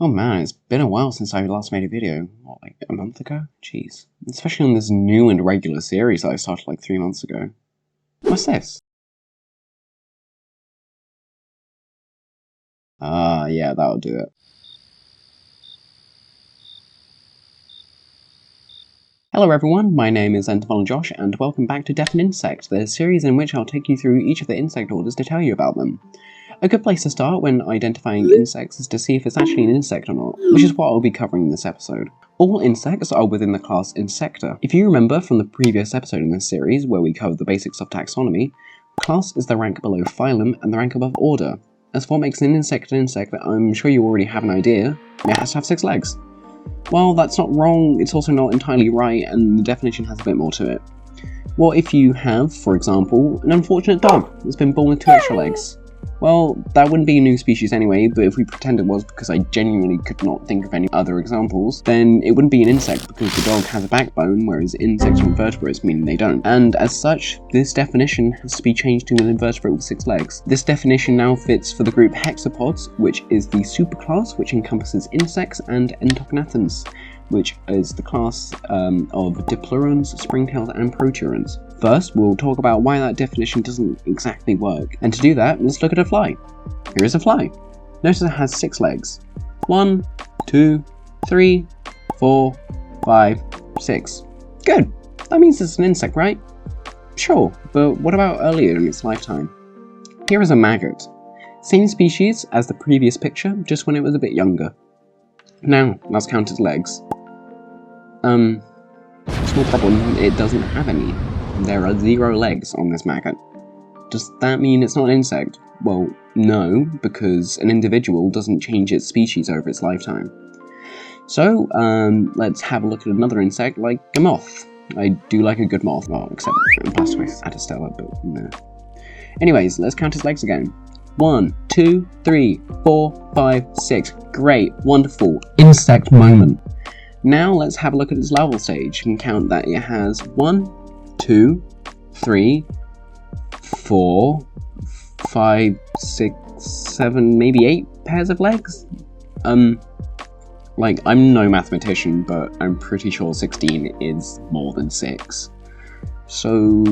Oh man, it's been a while since I last made a video. What, like a month ago? Jeez. Especially on this new and regular series that I started like 3 months ago. What's this? Yeah, that'll do it. Hello everyone, my name is Josh, and welcome back to DefinInsect, the series in which I'll take you through each of the insect orders to tell you about them. A good place to start when identifying insects is to see if it's actually an insect or not, which is what I'll be covering in this episode. All insects are within the class Insecta. If you remember from the previous episode in this series, where we covered the basics of taxonomy, class is the rank below phylum and the rank above order. As for what makes an insect an insect, I'm sure you already have an idea. It has to have 6 legs. While that's not wrong, it's also not entirely right, and the definition has a bit more to it. What if you have, for example, an unfortunate dog that's been born with 2 extra legs? Well, that wouldn't be a new species anyway, but if we pretend it was because I genuinely could not think of any other examples, then it wouldn't be an insect because the dog has a backbone, whereas insects are invertebrates, meaning they don't. And as such, this definition has to be changed to an invertebrate with 6 legs. This definition now fits for the group hexapods, which is the superclass which encompasses insects, and entognathans, which is the class of diplurans, springtails, and proturans. First, we'll talk about why that definition doesn't exactly work, and to do that, let's look at a fly. Here is a fly. Notice it has 6 legs. 1, 2, 3, 4, 5, 6. Good! That means it's an insect, right? Sure, but what about earlier in its lifetime? Here is a maggot. Same species as the previous picture, just when it was a bit younger. Now, let's count its legs. Small problem, it doesn't have any. There are 0 legs on this maggot. Does that mean it's not an insect? Well, no, because an individual doesn't change its species over its lifetime. So, let's have a look at another insect, like a moth. I do like a good moth, well, except Blastoise Atastella, but no. Anyways, let's count its legs again. 1, 2, 3, 4, 5, 6. Great, wonderful, insect moment. Now let's have a look at its larval stage and count that it has 1, 2, 3, 4, 5, 6, 7, maybe 8 pairs of legs? Like, I'm no mathematician, but I'm pretty sure 16 is more than 6. So,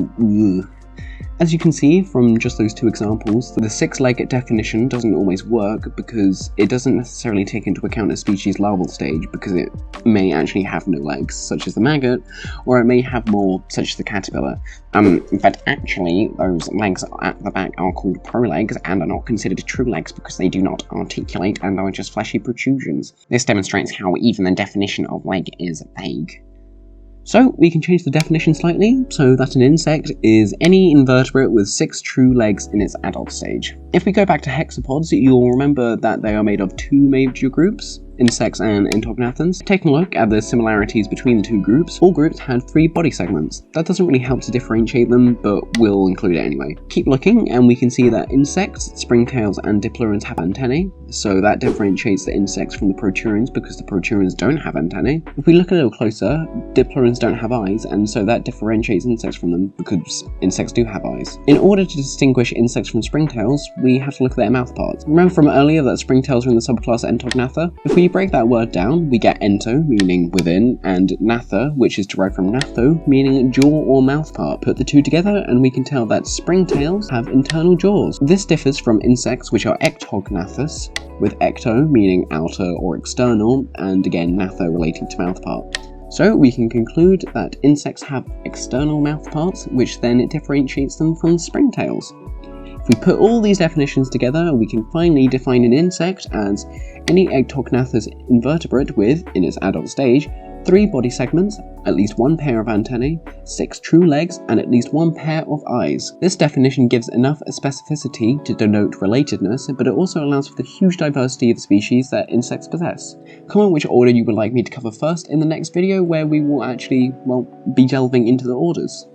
as you can see from just those 2 examples, the 6-legged definition doesn't always work because it doesn't necessarily take into account a species' larval stage, because it may actually have no legs, such as the maggot, or it may have more, such as the caterpillar. In fact, actually, those legs at the back are called prolegs and are not considered true legs because they do not articulate and are just fleshy protrusions. This demonstrates how even the definition of leg is vague. So, we can change the definition slightly, so that an insect is any invertebrate with 6 true legs in its adult stage. If we go back to hexapods, you'll remember that they are made of 2 major groups, insects and entognathans. Taking a look at the similarities between the 2 groups, all groups had 3 body segments. That doesn't really help to differentiate them, but we'll include it anyway. Keep looking and we can see that insects, springtails, and diplurans have antennae, so that differentiates the insects from the proturans because the proturans don't have antennae. If we look a little closer, diplurans don't have eyes, and so that differentiates insects from them because insects do have eyes. In order to distinguish insects from springtails, we have to look at their mouth parts. Remember from earlier that springtails are in the subclass Entognatha? If we break that word down, we get ento, meaning within, and natha, which is derived from natho, meaning jaw or mouth part. Put the 2 together and we can tell that springtails have internal jaws. This differs from insects which are ectognathous, with ecto meaning outer or external, and again natho relating to mouth part. So we can conclude that insects have external mouth parts, which then differentiates them from springtails. If we put all these definitions together, we can finally define an insect as any ectognathous invertebrate with, in its adult stage, 3 body segments, at least 1 pair of antennae, 6 true legs, and at least 1 pair of eyes. This definition gives enough specificity to denote relatedness, but it also allows for the huge diversity of species that insects possess. Comment which order you would like me to cover first in the next video, where we will actually, well, be delving into the orders.